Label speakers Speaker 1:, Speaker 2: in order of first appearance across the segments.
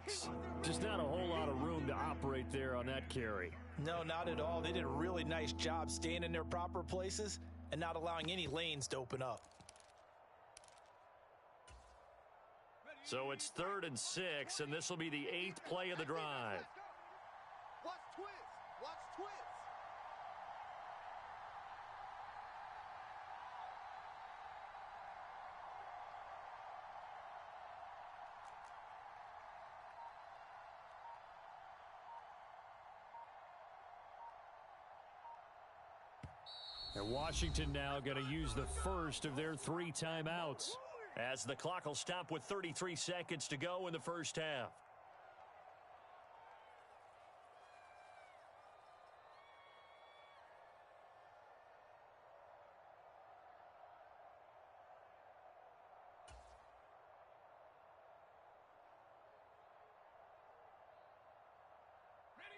Speaker 1: 6. Just not a whole lot of room to operate there on that carry.
Speaker 2: No, not at all. They did a really nice job staying in their proper places and not allowing any lanes to open up.
Speaker 1: So it's 3rd and 6, and this will be the 8th play of the drive.
Speaker 3: Watch twist. Watch twist.
Speaker 1: And Washington now going to use the first of their 3 timeouts, as the clock will stop with 33 seconds to go in the first half.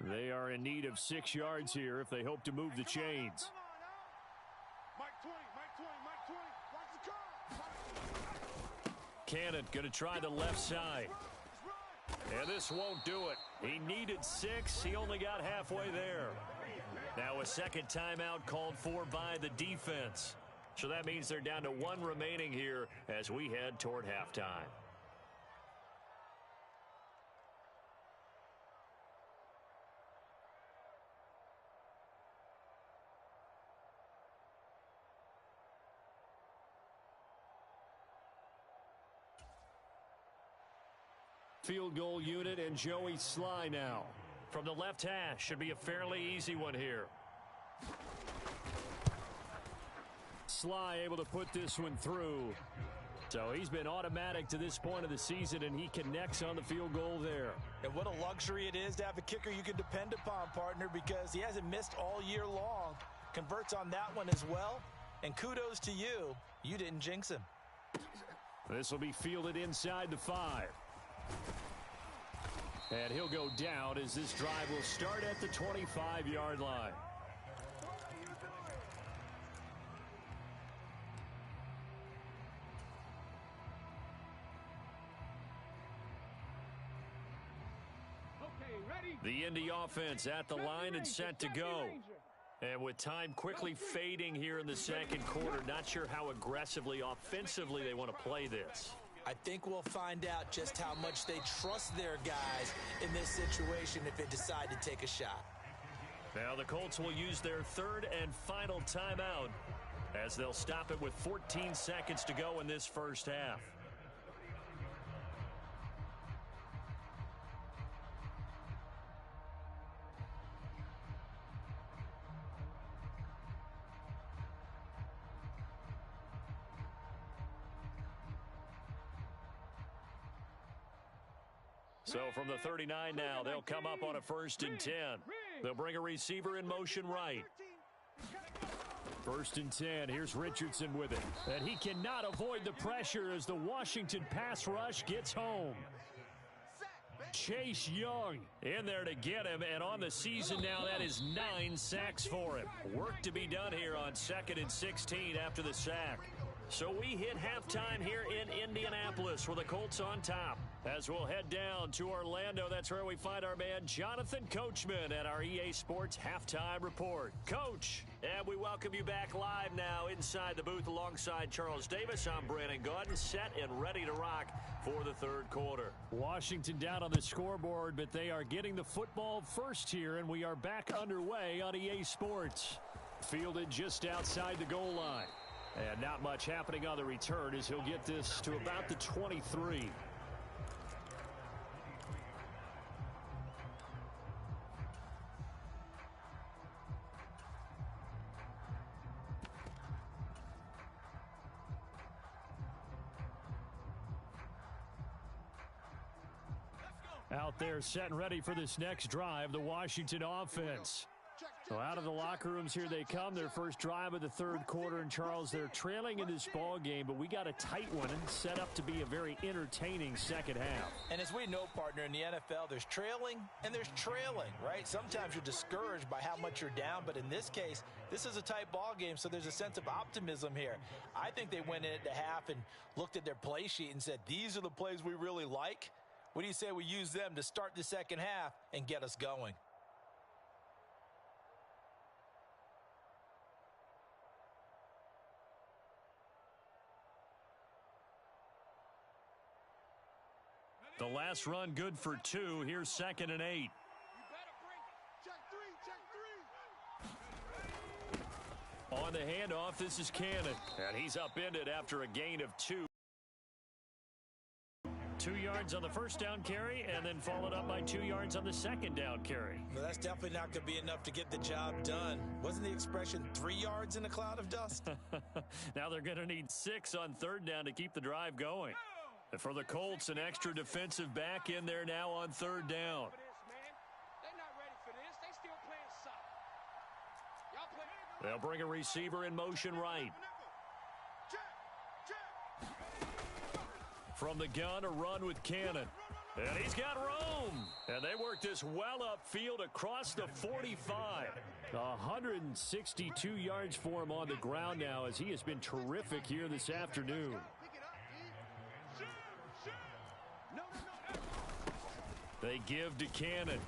Speaker 1: They are in need of 6 yards here if they hope to move the chains. Cannon going to try the left side. And this won't do it. He needed 6. He only got halfway there. Now a second timeout called for by the defense. So that means they're down to 1 remaining here as we head toward halftime. Field goal unit and Joey Sly now. From the left hash, should be a fairly easy one here. Sly able to put this one through. So he's been automatic to this point of the season, and he connects on the field goal there.
Speaker 2: And what a luxury it is to have a kicker you can depend upon, partner, because he hasn't missed all year long. Converts on that one as well. And kudos to you. You didn't jinx him.
Speaker 1: This will be fielded inside the 5. And he'll go down as this drive will start at the 25-yard line. The Indy offense at the line and set to go. And with time quickly fading here in the second quarter, not sure how aggressively, offensively they want to play this.
Speaker 2: I think we'll find out just how much they trust their guys in this situation if they decide to take a shot.
Speaker 1: Now the Colts will use their 3rd and final timeout as they'll stop it with 14 seconds to go in this first half. So from the 39 now, they'll come up on a 1st and 10. They'll bring a receiver in motion right. 1st and 10. Here's Richardson with it. And he cannot avoid the pressure as the Washington pass rush gets home. Chase Young in there to get him, and on the season now, that is 9 sacks for him. Work to be done here on 2nd and 16 after the sack. So we hit halftime here in Indianapolis with the Colts on top. As we'll head down to Orlando, that's where we find our man Jonathan Coachman at our EA Sports Halftime Report. Coach, and we welcome you back live now inside the booth alongside Charles Davis. I'm Brandon Gordon, set and ready to rock for the 3rd quarter. Washington down on the scoreboard, but they are getting the football first here, and we are back underway on EA Sports. Fielded just outside the goal line. And not much happening on the return as he'll get this to about the 23. Out there set and ready for this next drive, the Washington offense. So out of the locker rooms here they come, their first drive of the 3rd quarter. And Charles, they're trailing in this ball game, but we got a tight one and set up to be a very entertaining second half.
Speaker 2: And as we know, partner, in the NFL, there's trailing and there's trailing, right? Sometimes you're discouraged by how much you're down, but in this case, this is a tight ball game, so there's a sense of optimism here. I think they went in at the half and looked at their play sheet and said, these are the plays we really like. What do you say we use them to start the second half and get us going?
Speaker 1: The last run good for 2. Here's 2nd and 8. On the handoff, this is Cannon. And he's upended after a gain of 2. 2 yards on the first down carry, and then followed up by 2 yards on the second down carry.
Speaker 2: Well, that's definitely not going to be enough to get the job done. Wasn't the expression 3 yards in a cloud of dust?
Speaker 1: Now they're going to need 6 on 3rd down to keep the drive going. And for the Colts, an extra defensive back in there now on 3rd down. They'll bring a receiver in motion right. From the gun, a run with Cannon. And he's got room. And they work this well upfield across the 45. 162 yards for him on the ground now as he has been terrific here this afternoon. They give to Cannon.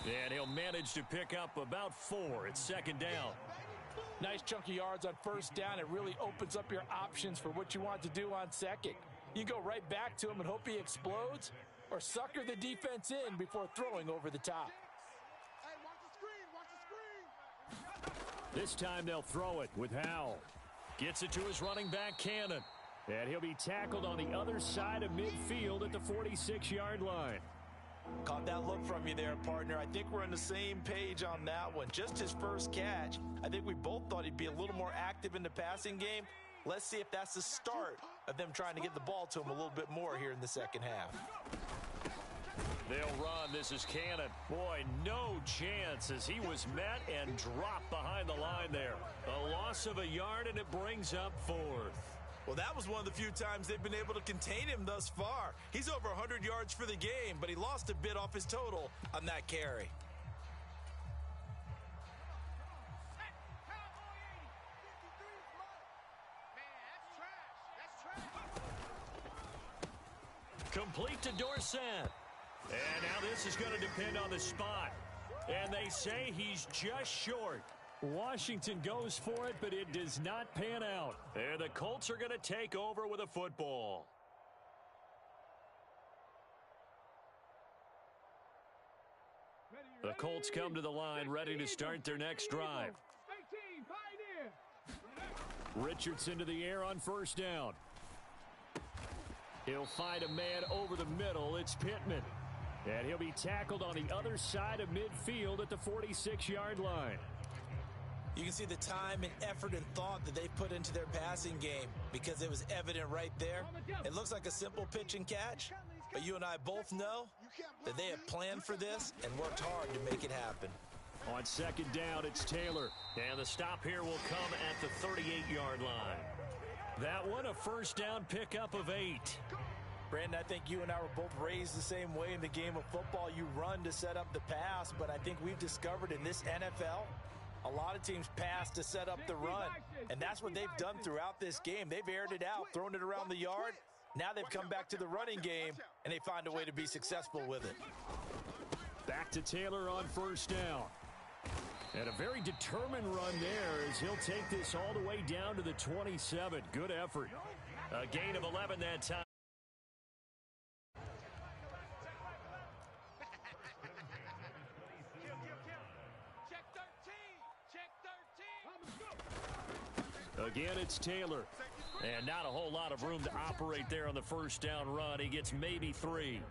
Speaker 1: And he'll manage to pick up about 4. It's 2nd down.
Speaker 2: Nice chunk of yards on 1st down. It really opens up your options for what you want to do on 2nd. You go right back to him and hope he explodes, or sucker the defense in before throwing over the top.
Speaker 1: This time they'll throw it with Howell. Gets it to his running back, Cannon. And he'll be tackled on the other side of midfield at the 46-yard line.
Speaker 2: Caught that look from you there, partner. I think we're on the same page on that one. Just his first catch. I think we both thought he'd be a little more active in the passing game. Let's see if that's the start of them trying to get the ball to him a little bit more here in the second half.
Speaker 1: They'll run. This is Cannon. Boy, no chance as he was met and dropped behind the line there. A loss of a yard, and it brings up 4th.
Speaker 2: Well, that was one of the few times they've been able to contain him thus far. He's over 100 yards for the game, but he lost a bit off his total on that carry.
Speaker 1: Complete to Dorsett. And now this is going to depend on the spot. And they say he's just short. Washington goes for it, but it does not pan out. And the Colts are going to take over with a football. The Colts come to the line, ready to start their next drive. Richardson to the air on 1st down. He'll find a man over the middle. It's Pittman. And he'll be tackled on the other side of midfield at the 46-yard line.
Speaker 2: You can see the time and effort and thought that they put into their passing game because it was evident right there. It looks like a simple pitch and catch, but you and I both know that they have planned for this and worked hard to make it happen.
Speaker 1: On 2nd down, it's Taylor. And the stop here will come at the 38-yard line. That one, a 1st down pickup of 8.
Speaker 2: Brandon, I think you and I were both raised the same way in the game of football. You run to set up the pass, but I think we've discovered in this NFL, a lot of teams pass to set up the run, and that's what they've done throughout this game. They've aired it out, thrown it around the yard. Now they've come back to the running game, and they find a way to be successful with it.
Speaker 1: Back to Taylor on 1st down. And a very determined run there as he'll take this all the way down to the 27. Good effort. A gain of 11 that time. Again, it's Taylor. And not a whole lot of room to operate there on the 1st down run. He gets maybe 3.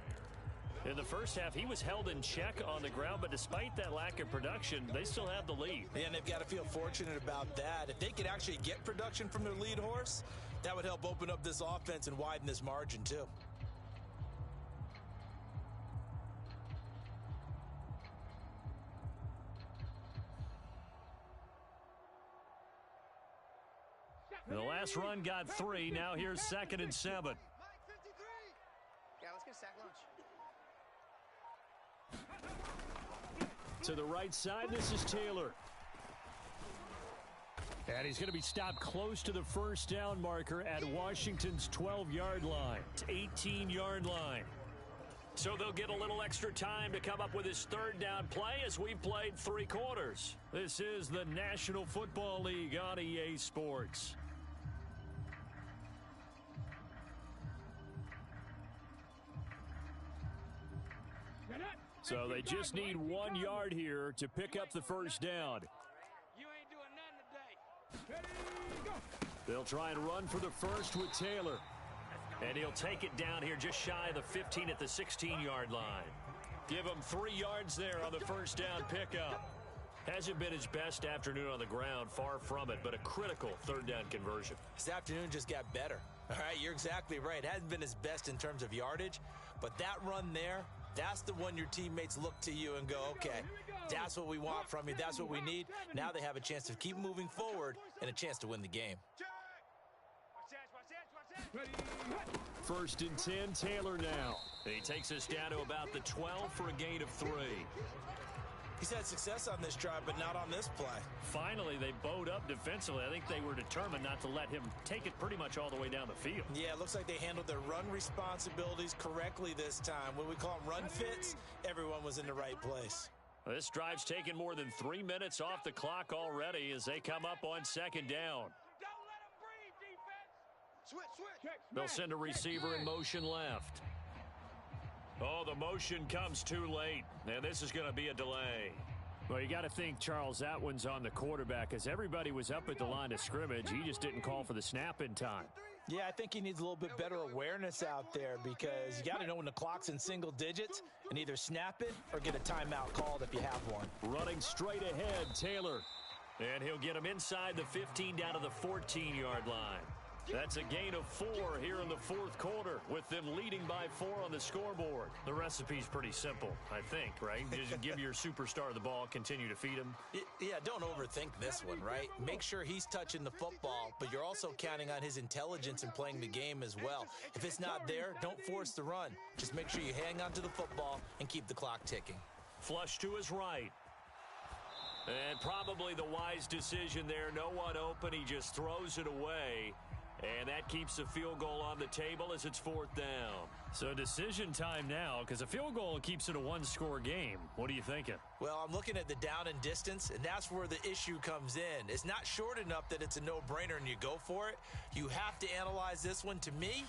Speaker 1: In the first half, he was held in check on the ground, but despite that lack of production, they still have the lead.
Speaker 2: Yeah, and they've got to feel fortunate about that. If they could actually get production from their lead horse, that would help open up this offense and widen this margin, too.
Speaker 1: The last run got 3. Now here's 2nd and 7.
Speaker 3: Yeah, let's get a sack lunch.
Speaker 1: To the right side, this is Taylor. And he's going to be stopped close to the 1st down marker at Washington's 12-yard line. It's 18-yard line. So they'll get a little extra time to come up with his third down play as we've played 3 quarters. This is the National Football League on EA Sports. So they just need 1 yard here to pick up the first down.
Speaker 4: You ain't doing nothing today.
Speaker 1: They'll try and run for the first with Taylor. And he'll take it down here just shy of the 15 at the 16-yard line. Give him 3 yards there on the first down pickup. Hasn't been his best afternoon on the ground, far from it, but a critical third down conversion.
Speaker 2: His afternoon just got better. All right, you're exactly right. It hasn't been his best in terms of yardage, but that run there, that's the one your teammates look to you and go, okay, that's what we want from you. That's what we need. Now they have a chance to keep moving forward and a chance to win the game.
Speaker 1: First and 10, Taylor now. He takes us down to about the 12 for a gain of 3.
Speaker 2: He's had success on this drive, but not on this play.
Speaker 1: Finally, they bowed up defensively. I think they were determined not to let him take it pretty much all the way down the field.
Speaker 2: Yeah, it looks like they handled their run responsibilities correctly this time. When we call them run fits, everyone was in the right place.
Speaker 1: This drive's taken more than 3 minutes off the clock already as they come up on second down. They'll send a receiver in motion left. Oh, the motion comes too late, and this is going to be a delay. Well, you got to think, Charles, that one's on the quarterback as everybody was up at the line of scrimmage. He just didn't call for the snap in time.
Speaker 2: Yeah, I think he needs a little bit better awareness out there because you got to know when the clock's in single digits and either snap it or get a timeout called if you have one.
Speaker 1: Running straight ahead, Taylor. And he'll get him inside the 15 down to the 14-yard line. That's a gain of 4 here in the fourth quarter with them leading by 4 on the scoreboard. The recipe's pretty simple, I think, right? Just give your superstar the ball, continue to feed him.
Speaker 2: Yeah, don't overthink this one, right? Make sure he's touching the football, but you're also counting on his intelligence in playing the game as well. If it's not there, don't force the run. Just make sure you hang on to the football and keep the clock ticking.
Speaker 1: Flush to his right. And probably the wise decision there. No one open. He just throws it away. And that keeps the field goal on the table as it's 4th down. So decision time now because a field goal keeps it a 1-score game. What are you thinking?
Speaker 2: Well, I'm looking at the down and distance, and that's where the issue comes in. It's not short enough that it's a no-brainer and you go for it. You have to analyze this one. To me,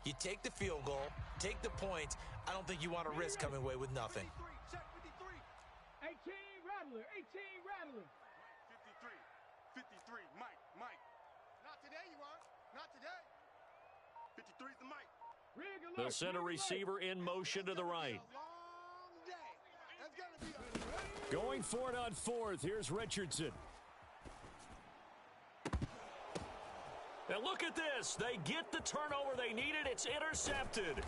Speaker 2: you take the field goal, take the points. I don't think you want to risk coming away with nothing.
Speaker 4: 18 Rattler, 18 Rattler.
Speaker 5: 53, Mike.
Speaker 3: Not today, you aren't. Not today.
Speaker 5: 53's the Mike.
Speaker 1: They'll send a receiver in motion to the right. Going for it on 4th. Here's Richardson. And look at this. They get the turnover they needed. It's intercepted.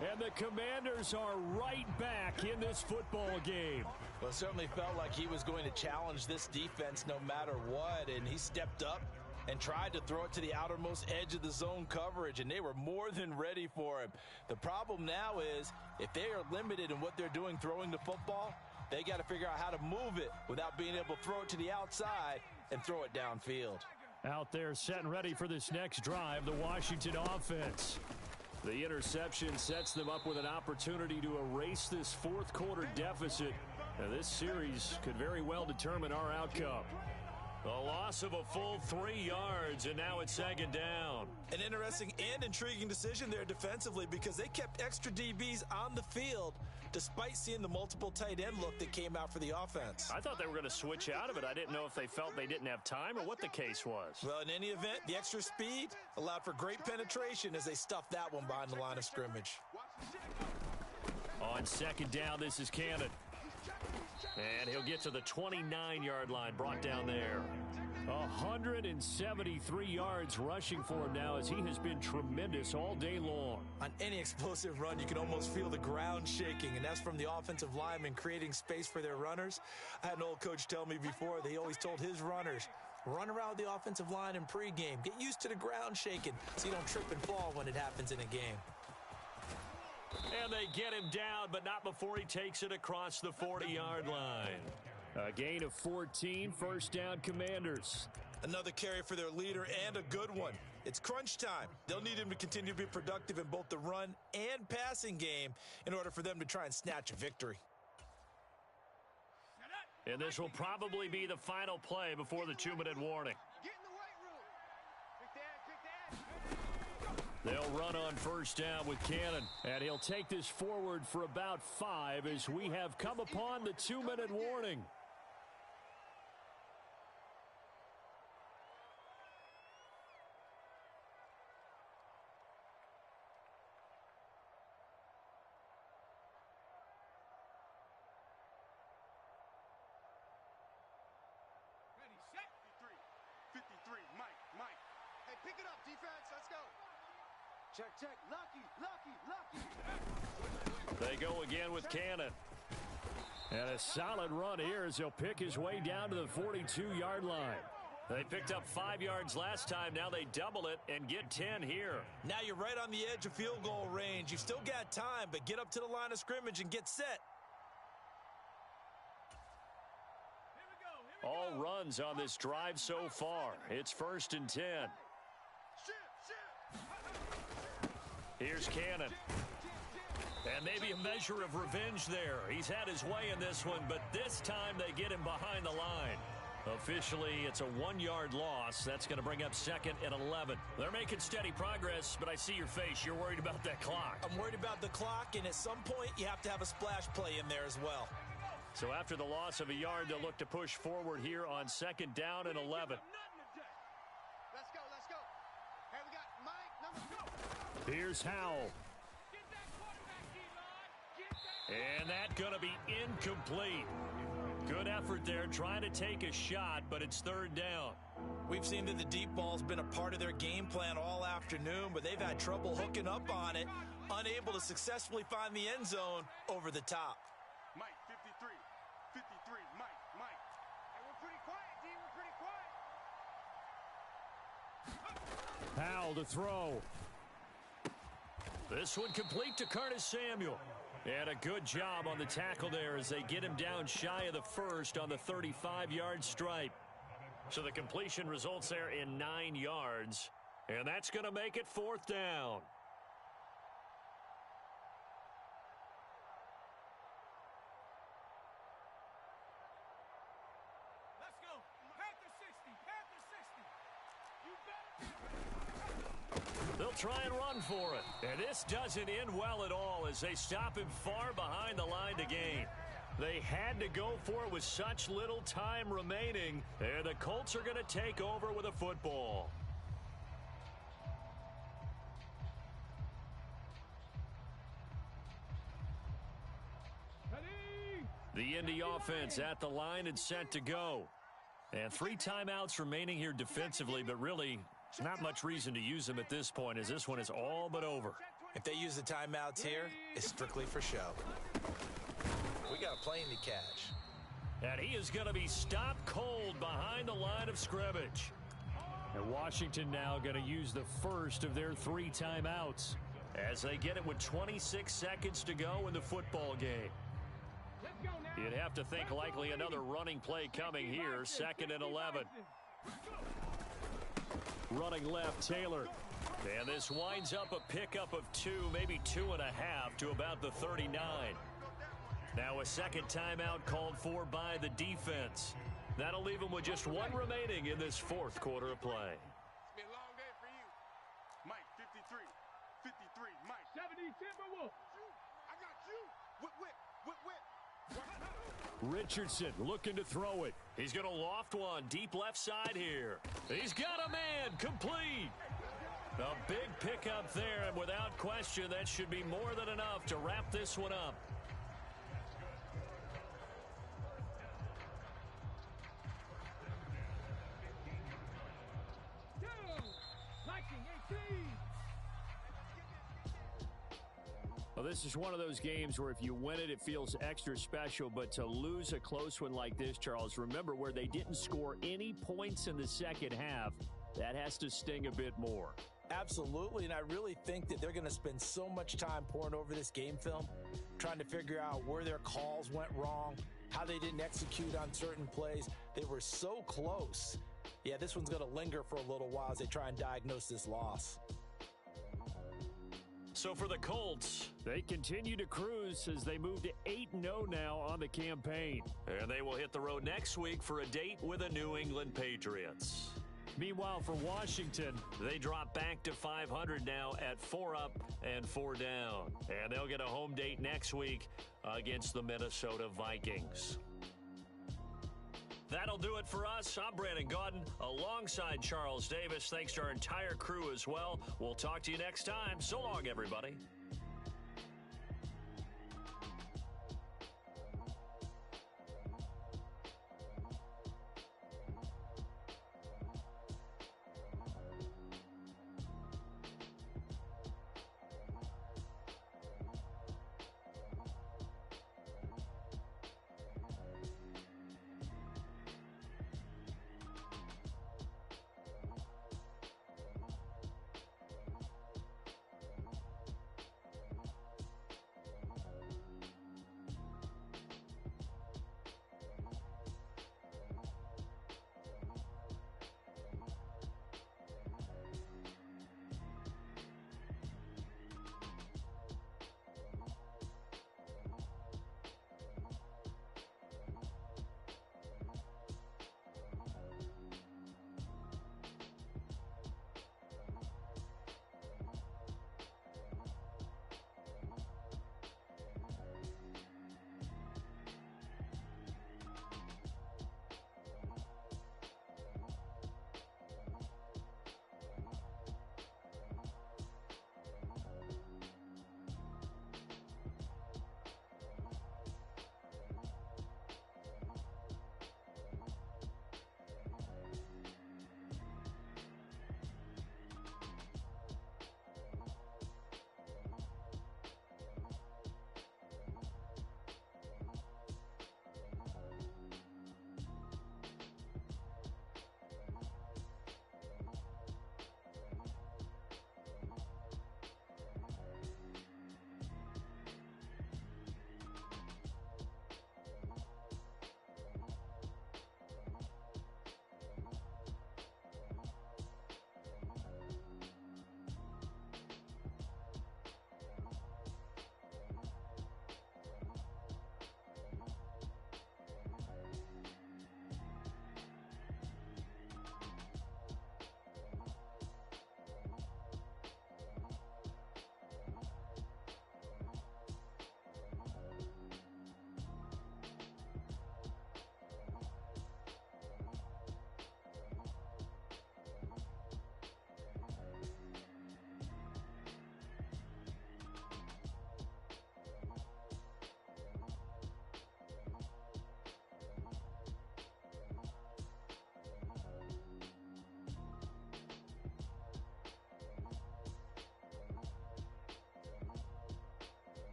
Speaker 1: And the Commanders are right back in this football game.
Speaker 2: Well, it certainly felt like he was going to challenge this defense no matter what, and he stepped up and tried to throw it to the outermost edge of the zone coverage, and they were more than ready for him. The problem now is if they are limited in what they're doing throwing the football, they got to figure out how to move it without being able to throw it to the outside and throw it downfield.
Speaker 1: Out there set and ready for this next drive, the Washington offense. The interception sets them up with an opportunity to erase this fourth quarter deficit. Now, this series could very well determine our outcome. A loss of a full 3 yards, and now it's 2nd down.
Speaker 2: An interesting and intriguing decision there defensively because they kept extra DBs on the field despite seeing the multiple tight end look that came out for the offense.
Speaker 1: I thought they were going to switch out of it. I didn't know if they felt they didn't have time or what the case was.
Speaker 2: Well, in any event, the extra speed allowed for great penetration as they stuffed that one behind the line of scrimmage.
Speaker 1: On 2nd down, this is Cannon. And he'll get to the 29-yard line, brought down there. 173 yards rushing for him now as he has been tremendous all day long.
Speaker 2: On any explosive run, you can almost feel the ground shaking, and that's from the offensive linemen creating space for their runners. I had an old coach tell me before, they always told his runners, run around the offensive line in pregame. Get used to the ground shaking so you don't trip and fall when it happens in a game.
Speaker 1: And they get him down, but not before he takes it across the 40-yard line. A gain of 14, 1st down Commanders.
Speaker 2: Another carry for their leader and a good one. It's crunch time. They'll need him to continue to be productive in both the run and passing game in order for them to try and snatch a victory.
Speaker 1: And this will probably be the final play before the 2-minute warning.
Speaker 3: Get in the weight room. Quick that.
Speaker 1: They'll run on first down with Cannon, and he'll take this forward for about 5 as we have come upon the 2-minute warning.
Speaker 4: Ready, set.
Speaker 5: 53, Mike.
Speaker 3: Hey, pick it up, defense. Let's go.
Speaker 4: Check. Lucky.
Speaker 1: They go again with Cannon. And a solid run here as he'll pick his way down to the 42-yard line. They picked up 5 yards last time. Now they double it and get 10 here.
Speaker 2: Now you're right on the edge of field goal range. You've still got time, but get up to the line of scrimmage and get set.
Speaker 1: All runs on this drive so far. It's 1st and 10. Here's Cannon. And maybe a measure of revenge there. He's had his way in this one, but this time they get him behind the line. Officially, it's a 1-yard loss. That's going to bring up 2nd and 11. They're making steady progress, but I see your face. You're worried about that clock.
Speaker 2: I'm worried about the clock, and at some point, you have to have a splash play in there as well.
Speaker 1: So after the loss of a yard, they'll look to push forward here on 2nd down and 11.
Speaker 3: Let's go. Hey, we got Mike, number 2.
Speaker 1: Here's Howell.
Speaker 4: Get that quarterback, D-line. Get that.
Speaker 1: And that's going to be incomplete. Good effort there, trying to take a shot, but it's 3rd down.
Speaker 2: We've seen that the deep ball's been a part of their game plan all afternoon, but they've had trouble hooking up on it, unable to successfully find the end zone over the top.
Speaker 5: Mike, 53, Mike.
Speaker 3: Hey, we're pretty quiet, D. We're pretty quiet.
Speaker 1: Howell to throw. This one complete to Curtis Samuel. And a good job on the tackle there as they get him down shy of the 1st on the 35-yard stripe. So the completion results there in 9 yards. And that's going to make it 4th down.
Speaker 4: Let's go. Panther 60. You better.
Speaker 1: They'll try and run for it. And this doesn't end well at all as they stop him far behind the line to gain. They had to go for it with such little time remaining. And the Colts are going to take over with a football.
Speaker 4: Ready.
Speaker 1: The Indy offense at the line and set to go. And 3 timeouts remaining here defensively, but really not much reason to use them at this point as this one is all but over.
Speaker 2: If they use the timeouts here, it's strictly for show. We got a plane to catch.
Speaker 1: And he is going to be stopped cold behind the line of scrimmage. And Washington now going to use the first of their 3 timeouts as they get it with 26 seconds to go in the football game.
Speaker 4: Let's go now.
Speaker 1: You'd have to think likely another running play coming here, 2nd and 11. Running left, Taylor. And this winds up a pickup of 2, maybe 2.5 to about the 39. Now a 2nd timeout called for by the defense. That'll leave them with just 1 remaining in this 4th quarter of play.
Speaker 5: It's been a long day for you. Mike, 53, Mike.
Speaker 4: 70 Timberwolves.
Speaker 5: I got you. Whip.
Speaker 1: Richardson looking to throw it. He's going to loft one deep left side here. He's got a man complete. A big pickup there, and without question, that should be more than enough to wrap this one up. Well, this is one of those games where if you win it, it feels extra special. But to lose a close one like this, Charles, remember where they didn't score any points in the second half, that has to sting a bit more.
Speaker 2: Absolutely, and I really think that they're going to spend so much time poring over this game film, trying to figure out where their calls went wrong, how they didn't execute on certain plays. They were so close, Yeah, this one's going to linger for a little while as they try and diagnose this loss.
Speaker 1: So for the Colts,
Speaker 6: they continue to cruise as they move to 8-0 now on the campaign.
Speaker 1: And they will hit the road next week for a date with the New England Patriots.
Speaker 6: Meanwhile, for Washington,
Speaker 1: they drop back to 500 now at 4 up and 4 down. And they'll get a home date next week against the Minnesota Vikings. That'll do it for us. I'm Brandon Gaudin alongside Charles Davis. Thanks to our entire crew as well. We'll talk to you next time. So long, everybody.